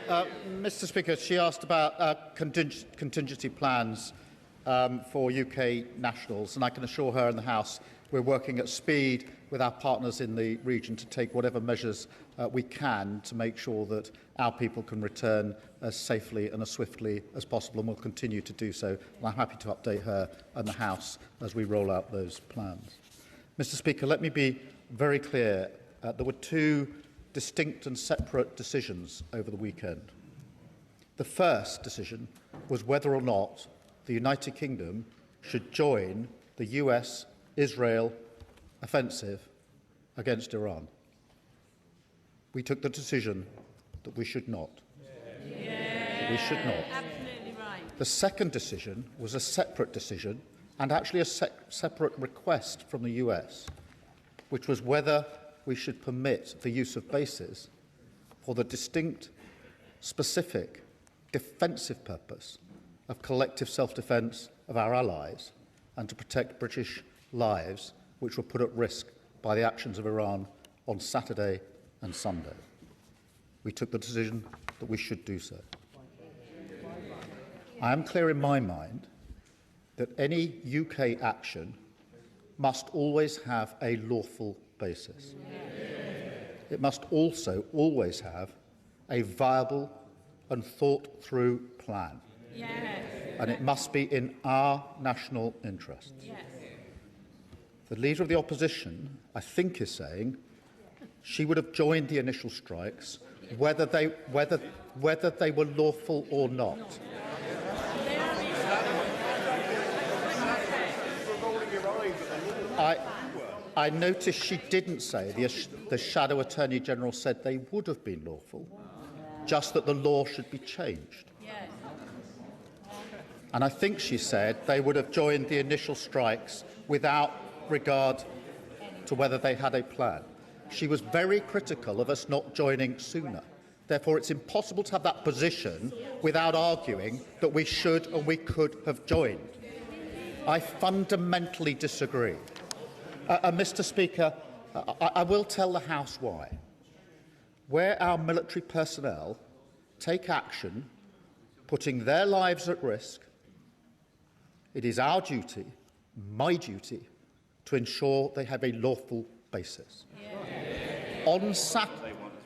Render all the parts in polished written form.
Mr. Speaker, she asked about contingency plans for UK nationals, and I can assure her and the House we're working at speed with our partners in the region to take whatever measures we can to make sure that our people can return as safely and as swiftly as possible, and will continue to do so. And I'm happy to update her and the House as we roll out those plans. Mr. Speaker, let me be very clear. There were two distinct and separate decisions over the weekend. The first decision was whether or not the United Kingdom should join the US-Israel offensive against Iran. We took the decision that we should not. We should not. Absolutely right. The second decision was a separate decision, and actually a separate request from the US, which was whether we should permit the use of bases for the distinct, specific, defensive purpose of collective self-defence of our allies and to protect British lives, which were put at risk by the actions of Iran on Saturday and Sunday. We took the decision that we should do so. I am clear in my mind that any UK action must always have a lawful basis. It must also always have a viable and thought-through plan. Yes. And it must be in our national interests. Yes. The Leader of the Opposition, I think, is saying she would have joined the initial strikes whether they were lawful or not. I noticed she didn't say the Shadow Attorney General said they would have been lawful, just that the law should be changed. Yes. And I think she said they would have joined the initial strikes without regard to whether they had a plan. She was very critical of us not joining sooner. Therefore, it's impossible to have that position without arguing that we should and we could have joined. I fundamentally disagree. Mr. Speaker, I will tell the House why. Where our military personnel take action, putting their lives at risk, it is our duty, my duty, to ensure they have a lawful basis. Yeah.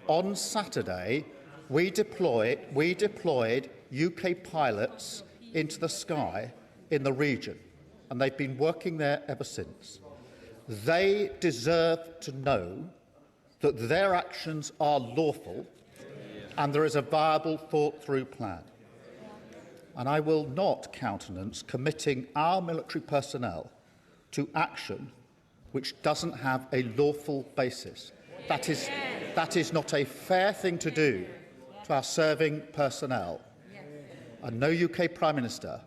On Saturday, we deployed UK pilots into the sky in the region, and they've been working there ever since. They deserve to know that their actions are lawful and there is a viable, thought-through plan. And I will not countenance committing our military personnel to action which doesn't have a lawful basis. That is not a fair thing to do to our serving personnel. And no UK Prime Minister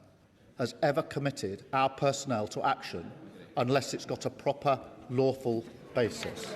has ever committed our personnel to action unless it's got a proper lawful basis.